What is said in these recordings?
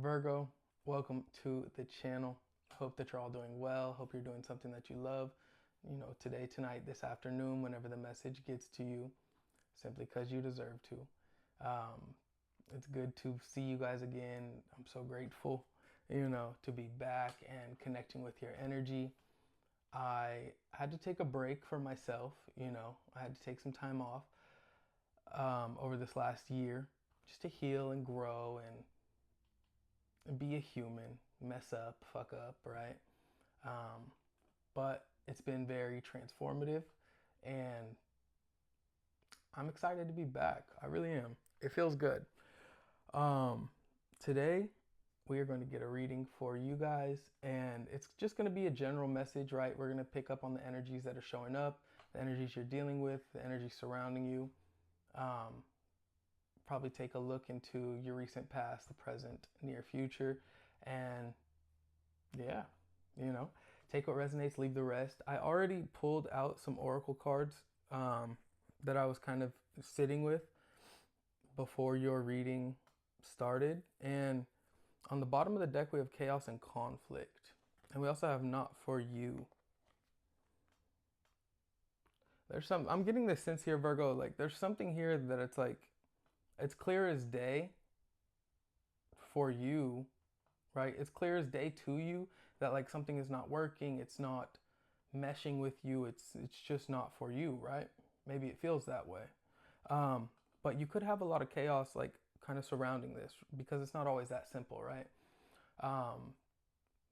Virgo, welcome to the channel. Hope that you're all doing well. Hope you're doing something that you love, today, tonight, this afternoon, whenever the message gets to you, simply because you deserve to. It's good to see you guys again. I'm so grateful, to be back and connecting with your energy. I had to take a break for myself, I had to take some time off over this last year just to heal and grow and be a human, mess up, fuck up, right? But it's been very transformative, and I'm excited to be back. I really am. It feels good. Um, Today, we are going to get a reading for you guys, and it's just going to be a general message, right? We're going to pick up on the energies that are showing up, the energies you're dealing with, the energy surrounding you. Probably take a look into your recent past, the present, near future, and yeah, take what resonates, leave the rest. I already pulled out some oracle cards that I was kind of sitting with before your reading started, and on the bottom of the deck we have chaos and conflict, and we also have not for you. I'm getting this sense here, Virgo, like there's something here that it's like it's clear as day for you, right? It's clear as day to you that like something is not working, it's not meshing with you, it's just not for you, right? Maybe it feels that way. But you could have a lot of chaos like kind of surrounding this because it's not always that simple, right?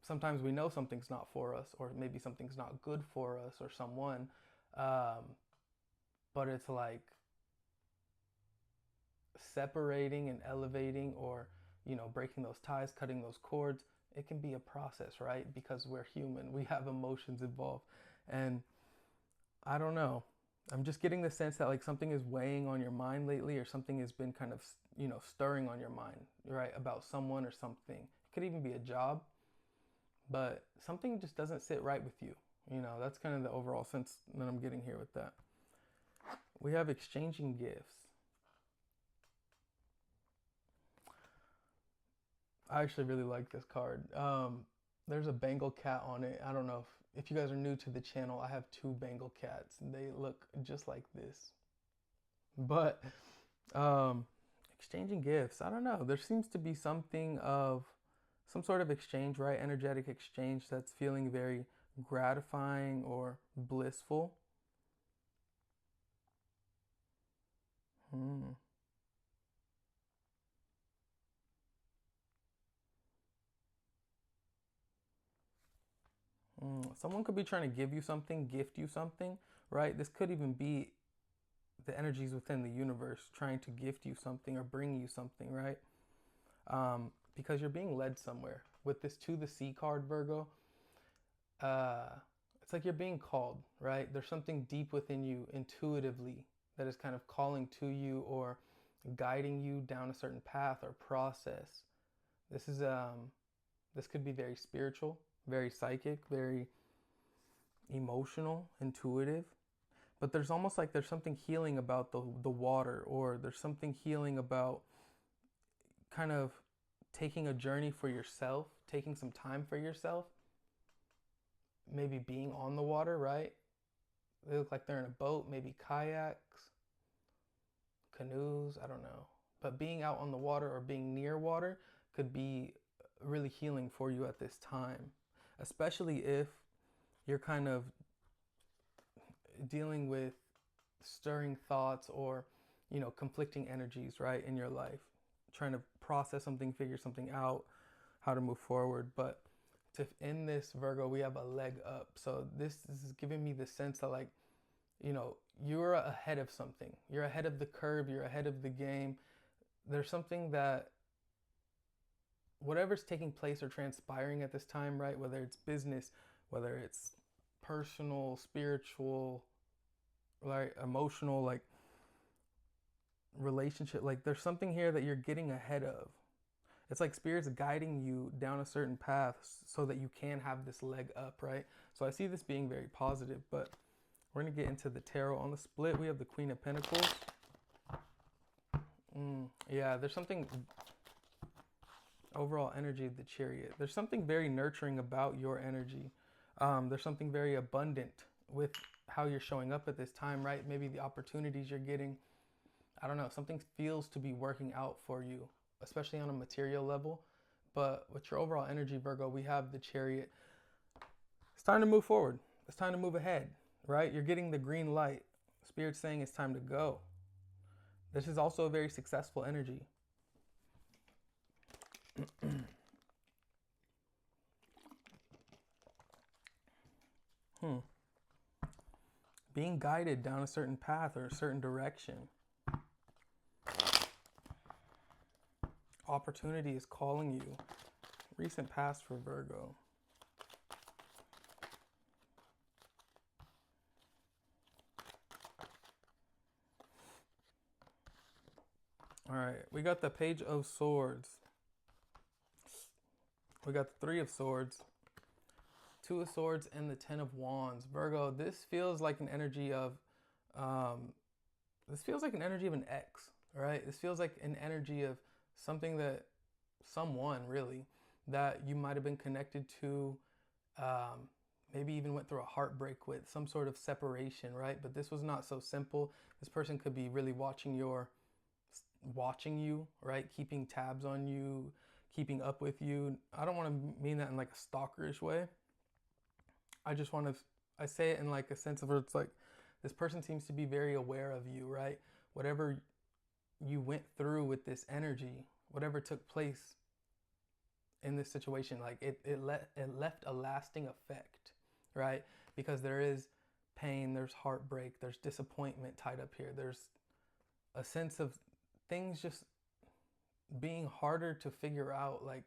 Sometimes we know something's not for us, or maybe something's not good for us or someone, but it's like separating and elevating, or breaking those ties, cutting those cords. It can be a process, right? Because we're human, we have emotions involved, and I don't know, I'm just getting the sense that like something is weighing on your mind lately, or something has been kind of stirring on your mind, right? About someone or something. It could even be a job, but something just doesn't sit right with you. That's kind of the overall sense that I'm getting here with that. We have exchanging gifts. I actually really like this card. There's a Bengal cat on it. I don't know if you guys are new to the channel, I have two Bengal cats. They look just like this. But exchanging gifts, I don't know. There seems to be something of some sort of exchange, right? Energetic exchange that's feeling very gratifying or blissful. Hmm. Someone could be trying to give you something, gift you something, right? This could even be the energies within the universe trying to gift you something or bring you something, right? Because you're being led somewhere. With this to the sea card, Virgo, it's like you're being called, right? There's something deep within you intuitively that is kind of calling to you or guiding you down a certain path or process. This is this could be very spiritual, very psychic, very emotional, intuitive. But there's almost like there's something healing about the water, or there's something healing about kind of taking a journey for yourself, taking some time for yourself, maybe being on the water, right? They look like they're in a boat, maybe kayaks, canoes, I don't know. But being out on the water or being near water could be really healing for you at this time, especially if you're kind of dealing with stirring thoughts or conflicting energies, right, in your life, trying to process something, figure something out, how to move forward. But to in this, Virgo, we have a leg up. So this is giving me the sense that like you're ahead of something, you're ahead of the curve, you're ahead of the game. There's something that whatever's taking place or transpiring at this time, right, whether it's business, whether it's personal, spiritual, like emotional, like relationship, like there's something here that you're getting ahead of. It's like spirit's guiding you down a certain path so that you can have this leg up, right? So I see this being very positive. But we're gonna get into the tarot. On the split, we have the Queen of Pentacles. Yeah, there's something. Overall energy of the Chariot. There's something very nurturing about your energy. There's something very abundant with how you're showing up at this time, right? Maybe the opportunities you're getting. I don't know. Something feels to be working out for you, especially on a material level. But with your overall energy, Virgo, we have the Chariot. It's time to move forward. It's time to move ahead, right? You're getting the green light. Spirit's saying it's time to go. This is also a very successful energy. Being guided down a certain path or a certain direction. Opportunity is calling you. Recent past for Virgo. All right, we got the Page of Swords. We got the Three of Swords, Two of Swords, and the Ten of Wands. Virgo, this feels like an energy of, an ex, right? This feels like an energy of something that, someone really, that you might have been connected to, maybe even went through a heartbreak with, some sort of separation, right? But this was not so simple. This person could be really watching you, right? Keeping tabs on you, keeping up with you. I don't want to mean that in like a stalkerish way. I say it in like a sense of where it's like, this person seems to be very aware of you, right? Whatever you went through with this energy, whatever took place in this situation, like it left a lasting effect, right? Because there is pain, there's heartbreak, there's disappointment tied up here. There's a sense of things just being harder to figure out. Like,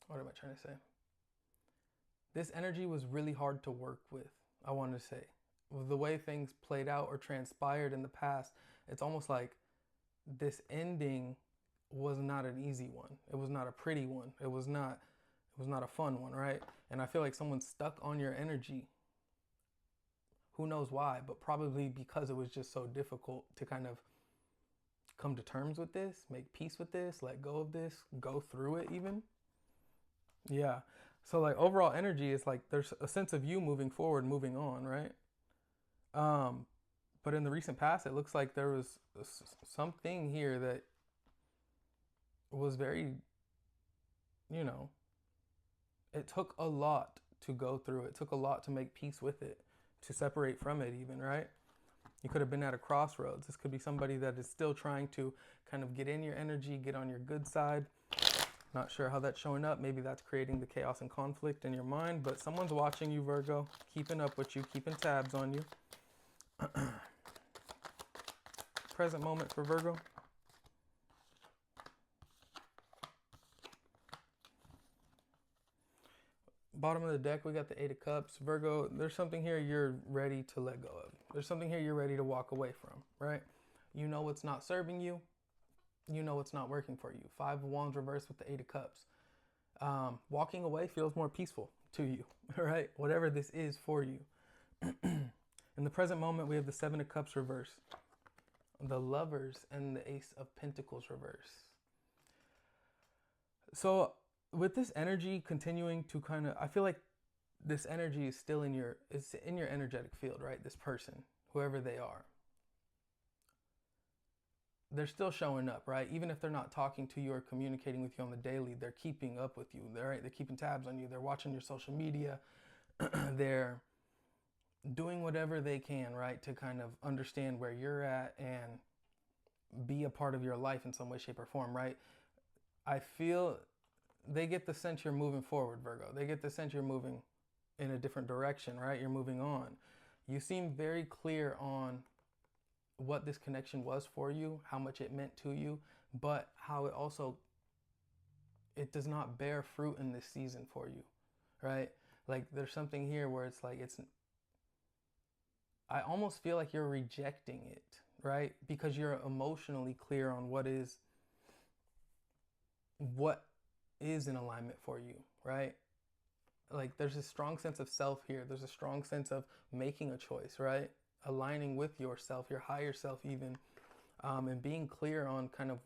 what am I trying to say? This energy was really hard to work with, I want to say. The way things played out or transpired in the past, it's almost like this ending was not an easy one. It was not a pretty one. It was not a fun one, right? And I feel like someone's stuck on your energy. Who knows why, but probably because it was just so difficult to kind of come to terms with this, make peace with this, let go of this, go through it even. Yeah. So like overall energy is like there's a sense of you moving forward, moving on, right? But in the recent past, it looks like there was something here that was very, it took a lot to go through. It took a lot to make peace with it, to separate from it even, right? You could have been at a crossroads. This could be somebody that is still trying to kind of get in your energy, get on your good side. Not sure how that's showing up. Maybe that's creating the chaos and conflict in your mind, but someone's watching you, Virgo, keeping up with you, keeping tabs on you. Present moment for Virgo. Bottom of the deck, we got the Eight of Cups. Virgo, there's something here you're ready to let go of. There's something here you're ready to walk away from, right? You know what's not serving you. You know what's not working for you. Five of Wands reversed with the Eight of Cups. Walking away feels more peaceful to you, right? Whatever this is for you. In the present moment, we have the Seven of Cups reversed, the Lovers, and the Ace of Pentacles reversed. So with this energy continuing to kind of, I feel like this energy is still in your energetic field, right? This person, whoever they are, they're still showing up, right? Even if they're not talking to you or communicating with you on the daily, they're keeping up with you. They're keeping tabs on you. They're watching your social media. They're doing whatever they can, right, to kind of understand where you're at and be a part of your life in some way, shape, or form, right? I feel they get the sense you're moving forward, Virgo. They get the sense you're moving in a different direction, right? You're moving on. You seem very clear on what this connection was for you, how much it meant to you, but how it does not bear fruit in this season for you, right? Like there's something here where it's like, I almost feel like you're rejecting it, right? Because you're emotionally clear on what is in alignment for you, right? Like there's a strong sense of self here. There's a strong sense of making a choice, right? Aligning with yourself, your higher self even, and being clear on kind of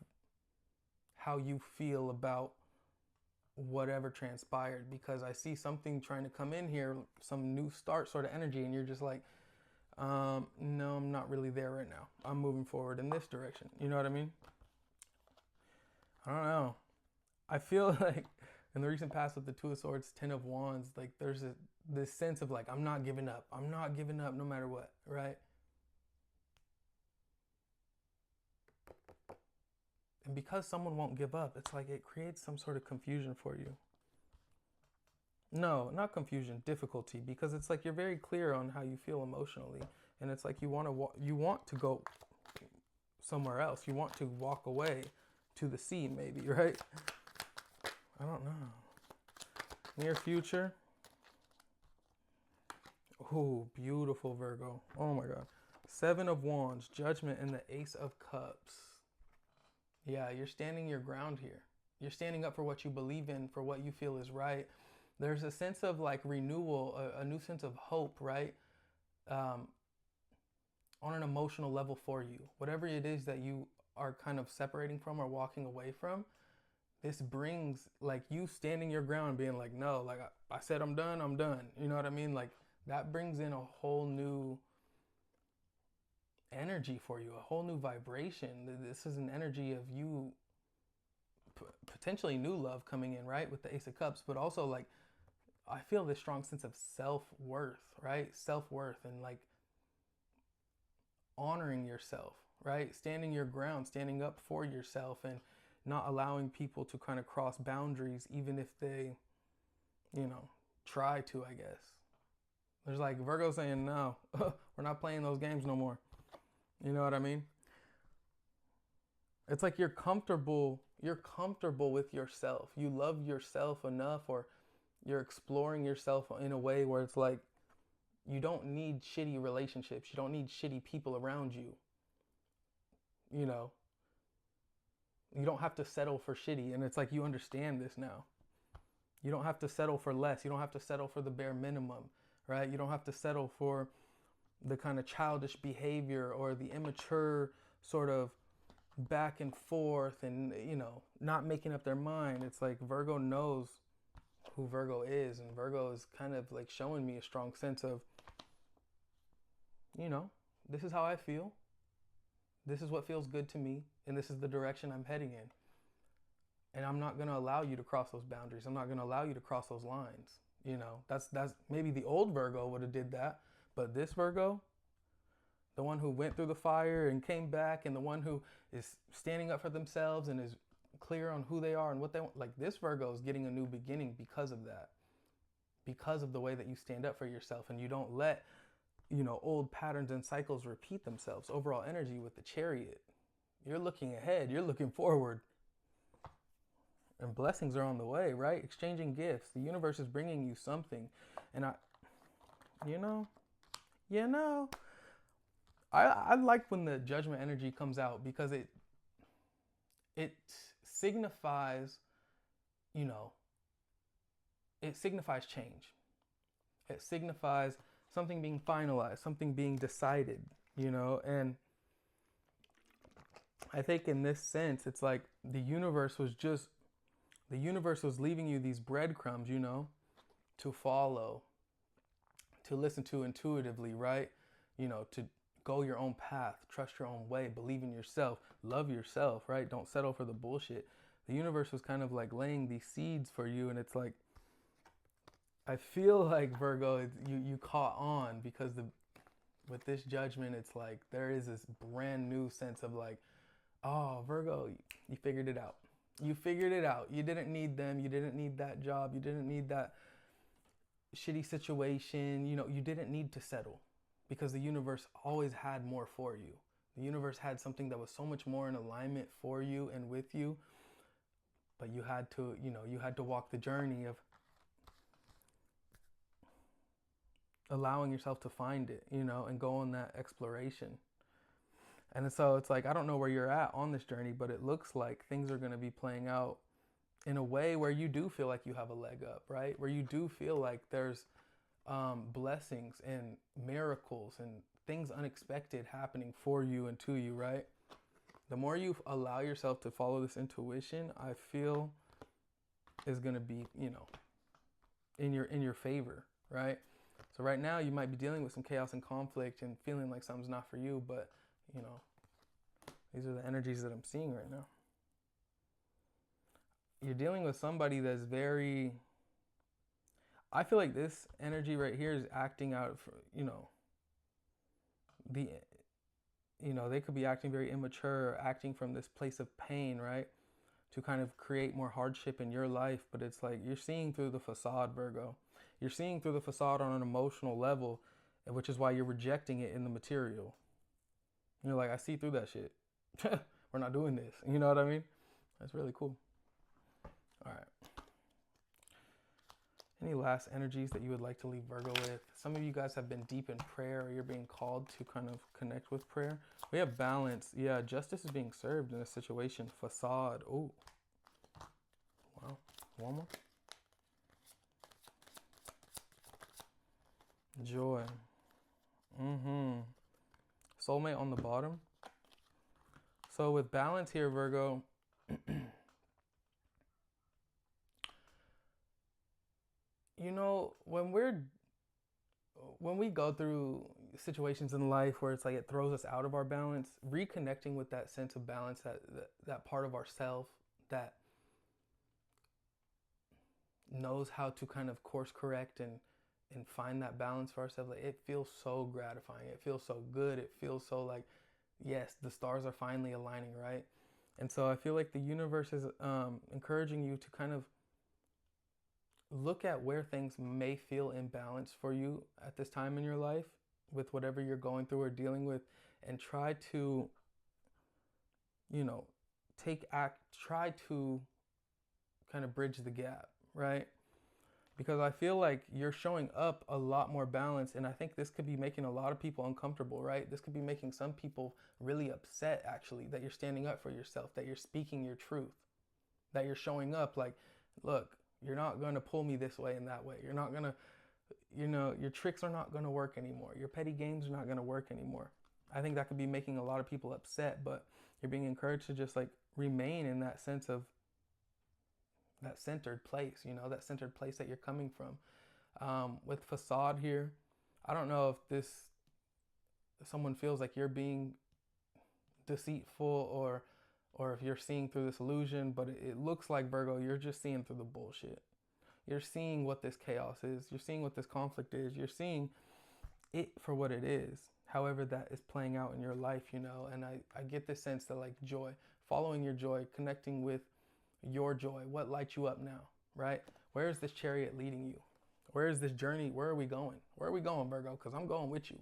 how you feel about whatever transpired, because I see something trying to come in here, some new start sort of energy, and you're just like, no, I'm not really there right now. I'm moving forward in this direction. You know what I mean? I don't know. I feel like in the recent past with the Two of Swords, Ten of Wands, like there's this sense of like, I'm not giving up. I'm not giving up no matter what, right? And because someone won't give up, it's like it creates some sort of confusion for you. No, not confusion, difficulty, because it's like you're very clear on how you feel emotionally, and it's like you want to go somewhere else. You want to walk away to the sea, maybe, right? I don't know. Near future. Oh, beautiful, Virgo. Oh my God. Seven of Wands, Judgment, and the Ace of Cups. Yeah, you're standing your ground here. You're standing up for what you believe in, for what you feel is right. There's a sense of like renewal, a new sense of hope, right? On an emotional level for you. Whatever it is that you are kind of separating from or walking away from, this brings like you standing your ground, being like, no, like I said, I'm done, I'm done. You know what I mean? Like that brings in a whole new energy for you, a whole new vibration. This is an energy of you, potentially new love coming in, right? With the Ace of Cups, but also like, I feel this strong sense of self-worth, right? Self-worth and like honoring yourself, right? Standing your ground, standing up for yourself and not allowing people to kind of cross boundaries, even if they, try to, I guess. There's like Virgo saying, no, we're not playing those games no more. You know what I mean? It's like you're comfortable with yourself. You love yourself enough, or you're exploring yourself in a way where it's like you don't need shitty relationships. You don't need shitty people around you. You know, you don't have to settle for shitty. And it's like you understand this now. You don't have to settle for less. You don't have to settle for the bare minimum, right? You don't have to settle for the kind of childish behavior or the immature sort of back and forth and, not making up their mind. It's like Virgo knows who Virgo is, and Virgo is kind of like showing me a strong sense of, this is how I feel. This is what feels good to me, and this is the direction I'm heading in. And I'm not going to allow you to cross those boundaries. I'm not going to allow you to cross those lines. That's maybe the old Virgo would have did that, but this Virgo, the one who went through the fire and came back, and the one who is standing up for themselves and is clear on who they are and what they want, like this Virgo is getting a new beginning because of that, because of the way that you stand up for yourself and you don't let, old patterns and cycles repeat themselves. Overall energy with the Chariot. You're looking ahead, you're looking forward. And blessings are on the way, right? Exchanging gifts. The universe is bringing you something. And I like when the Judgment energy comes out, because it signifies, it signifies change. It signifies something being finalized, something being decided, and I think in this sense, it's like the universe was leaving you these breadcrumbs, to follow, to listen to intuitively, right? To go your own path, trust your own way, believe in yourself, love yourself, right? Don't settle for the bullshit. The universe was kind of like laying these seeds for you, and it's like, I feel like Virgo, you caught on, because with this Judgment, it's like there is this brand new sense of like, oh, Virgo, you figured it out. You figured it out. You didn't need them. You didn't need that job. You didn't need that shitty situation. You didn't need to settle, because the universe always had more for you. The universe had something that was so much more in alignment for you and with you, but you had to walk the journey of allowing yourself to find it, and go on that exploration. And so it's like, I don't know where you're at on this journey, but it looks like things are going to be playing out in a way where you do feel like you have a leg up, right? Where you do feel like there's blessings and miracles and things unexpected happening for you and to you, right? The more you allow yourself to follow this intuition, I feel is going to be, in your favor, right? So right now you might be dealing with some chaos and conflict and feeling like something's not for you, but these are the energies that I'm seeing right now. You're dealing with somebody that's very, I feel like this energy right here is acting out for, the, they could be acting very immature, acting from this place of pain, right? To kind of create more hardship in your life. But it's like you're seeing through the facade, Virgo. You're seeing through the facade on an emotional level, which is why you're rejecting it in the material. You're like, I see through that shit. We're not doing this. You know what I mean? That's really cool. All right. Any last energies that you would like to leave Virgo with? Some of you guys have been deep in prayer, or you're being called to kind of connect with prayer. We have balance. Yeah, justice is being served in a situation. Facade. Oh. Wow. One more. Joy. Soulmate on the bottom. So with balance here, Virgo, when we go through situations in life where it's like it throws us out of our balance, reconnecting with that sense of balance, that part of ourself that knows how to kind of course correct and find that balance for ourselves, like, it feels so gratifying. It feels so good. It feels so like, yes, the stars are finally aligning, right? And so I feel like the universe is encouraging you to kind of look at where things may feel imbalanced for you at this time in your life with whatever you're going through or dealing with, and try to, try to kind of bridge the gap, right? Because I feel like you're showing up a lot more balanced, and I think this could be making a lot of people uncomfortable, right? This could be making some people really upset, actually, that you're standing up for yourself, that you're speaking your truth, that you're showing up like, look, you're not going to pull me this way and that way. You're not going to, your tricks are not going to work anymore. Your petty games are not going to work anymore. I think that could be making a lot of people upset, but you're being encouraged to just like remain in that sense of that centered place, that centered place that you're coming from. With facade here, I don't know if someone feels like you're being deceitful or if you're seeing through this illusion, but it looks like, Virgo, you're just seeing through the bullshit. You're seeing what this chaos is. You're seeing what this conflict is. You're seeing it for what it is, however that is playing out in your life, and I get this sense that, like, joy, following your joy, connecting with your joy, what lights you up now, right? Where is this chariot leading you? Where is this journey? Where are we going? Where are we going, Virgo? Because I'm going with you.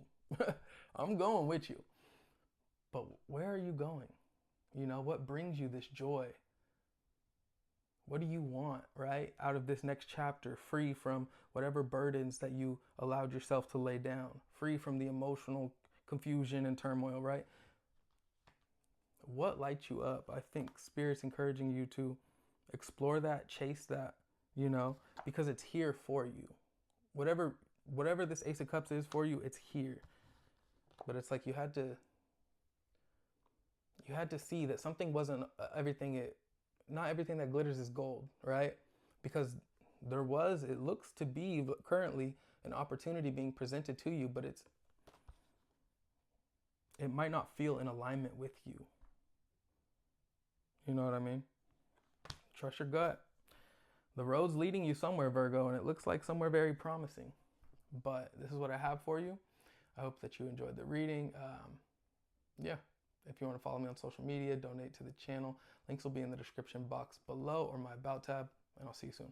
I'm going with you. But where are you going? What brings you this joy? What do you want, right? Out of this next chapter, free from whatever burdens that you allowed yourself to lay down, free from the emotional confusion and turmoil, right? What lights you up? I think Spirit's encouraging you to explore that, chase that, because it's here for you. Whatever this Ace of Cups is for you, it's here. But it's like you had to see that something wasn't not everything that glitters is gold, right? Because it looks to be currently an opportunity being presented to you, but it might not feel in alignment with you. You know what I mean? Trust your gut. The road's leading you somewhere, Virgo, and it looks like somewhere very promising. But this is what I have for you. I hope that you enjoyed the reading. If you want to follow me on social media, donate to the channel. Links will be in the description box below or my About tab, and I'll see you soon.